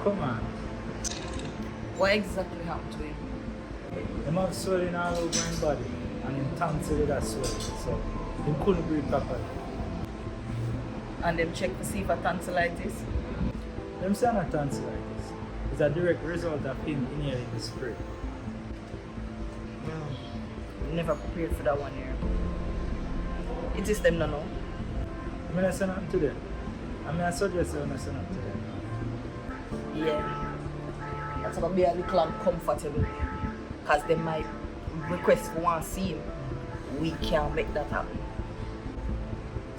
come on. What exactly happened to him? Him have swelling all over his body and him tonsil with that swelling, so he couldn't breathe properly. And them check to see if a tonsillitis? Them say not tonsillitis. It's a direct result of him inhaling the spray. Never prepared for that one here. It is them no know. I mean, I say nothing to them. I suggest you not say nothing to them. Yeah. That's gonna be a little uncomfortable. Because they might request for one see him. We can't make that happen.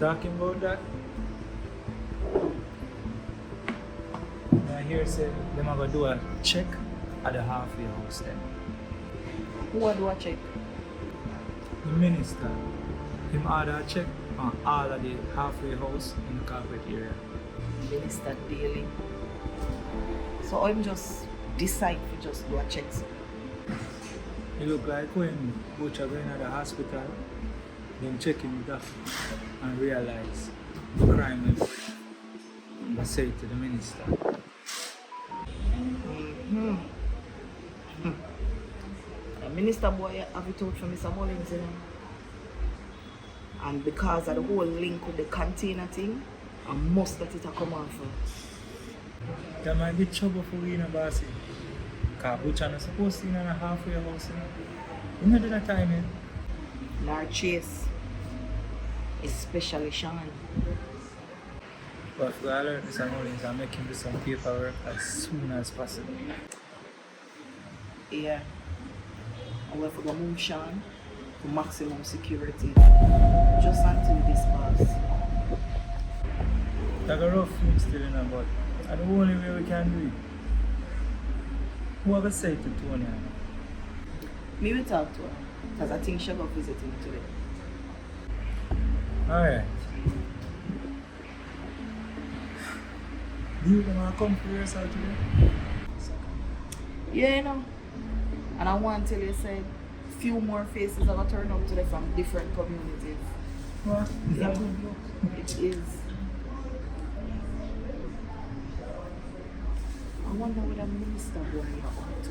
Talking about that, I hear say them are gonna do a check at the halfway house then. Who will do a check? The minister, him order a check on all of the halfway house in the carpet area. Minister Daily. So I'm just decide to just do a check. It look like when Butcher going to the hospital, them checking the doctor and realize the crime and say it to the minister. Minister boy have it out for Mr. Mullins, you know. And because of the whole link with the container thing, I must let it come on for. That might be trouble for we, bossy. Because Butcher not supposed to be in a halfway house, you know. You know that time, eh? Nor Chase, especially Sean. But we alert Mr. Mullins and make him do some paperwork as soon as possible. Yeah. I will for move Sean to maximum security. Just until this pass. That's a rough thing still, you know, but that's the only way we can do it. Who ever say it to Tony? Me will talk to her, because I think she'll go visit him today. Alright. Do you want to come for yourself today? Yeah, you know. And I want to tell you, say, few more faces are going to turn up today from different communities. What? Is Yeah. that good? It is. I wonder what a minister boy are up to.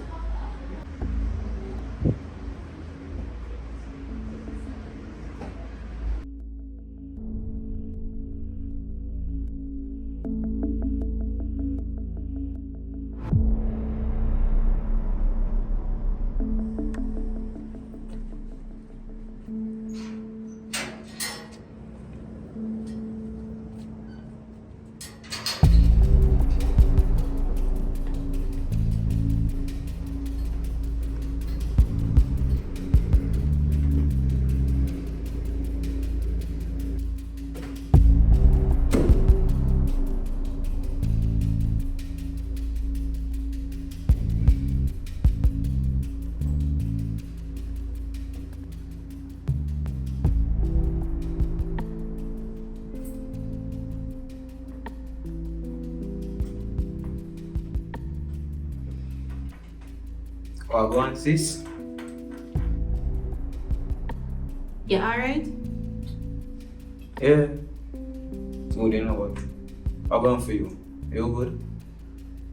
Oh, go on, sis. You alright? Yeah. Good, you know what? How going for you? You good?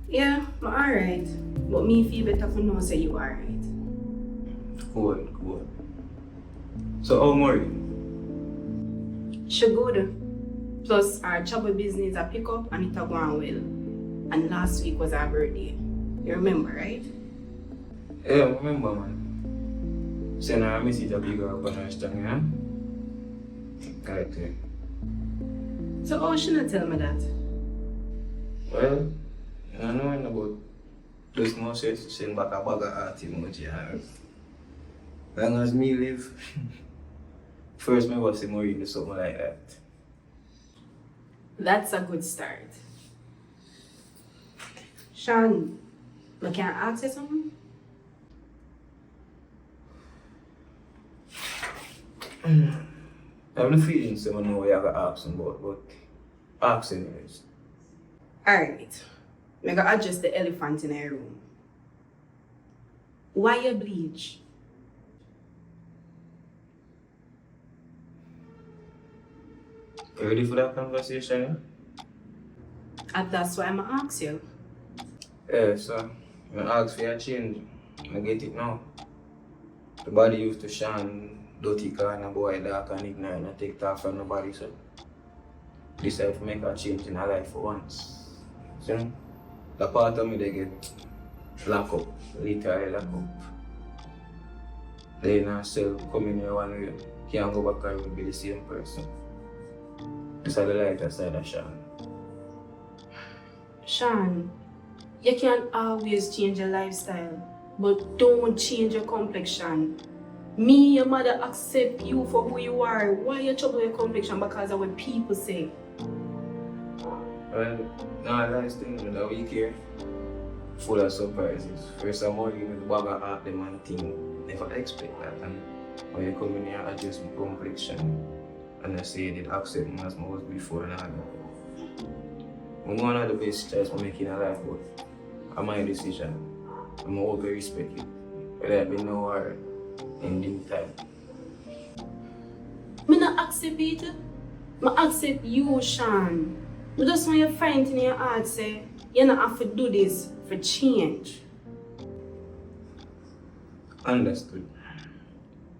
Yeah, I'm alright. But me feel better for now say you alright. Good, good. So, how more you? She good. Plus, our trouble business a pick up and it a going well. And last week was our birthday. You remember, right? Yeah, remember, man. Saying I miss it a big girl up on her stomach, huh? Correct, yeah. So how should I tell me that? Well, I don't know about those more saying back a bag of art emoji. As long as me live, first me was more into something like that. That's a good start. Sean, I can ask you something? I have no feeling someone know what you have to ask them about, but ask anyways. Alright. I'm gonna adjust the elephant in our room. Why you bleach? You ready for that conversation? Yeah? And that's why I'm gonna ask you. Yeah, so when I ask for a change, I get it now. The body used to shine dirty car and a boy dark and ignorant and take that from nobody, so decide to make a change in her life for once. So, the part of me they get locked up, literally locked up. Then I still come in here one way, can't go back and be the same person. It's the lighter side of Sean. Sean, you can't always change your lifestyle, but don't change your complexion. Me, your mother, accept you for who you are. Why you trouble your complexion? Because of what people say. Well, now last thing that week here, full of surprises. First of all, you know, the bag of art, the man thing, never expect that. And when you come in here, adjust my complexion, and I say they accept me as I was before and all. I'm one of the best choices I'm making in life, but it's my decision. I'm always respect it. Whether it be now or in due time. I don't accept it. I accept you, Sean. I just want you to find in your heart, say, you don't have to do this for change. Understood.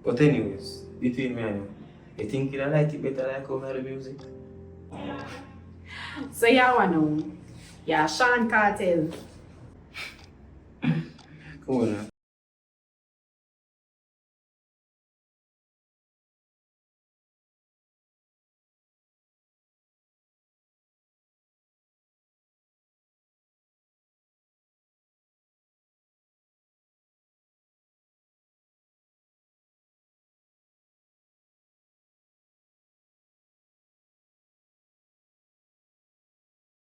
But anyways, between me and you think you like it better like over the music? So you want to know? Yeah, Sean Cartel. Come on now.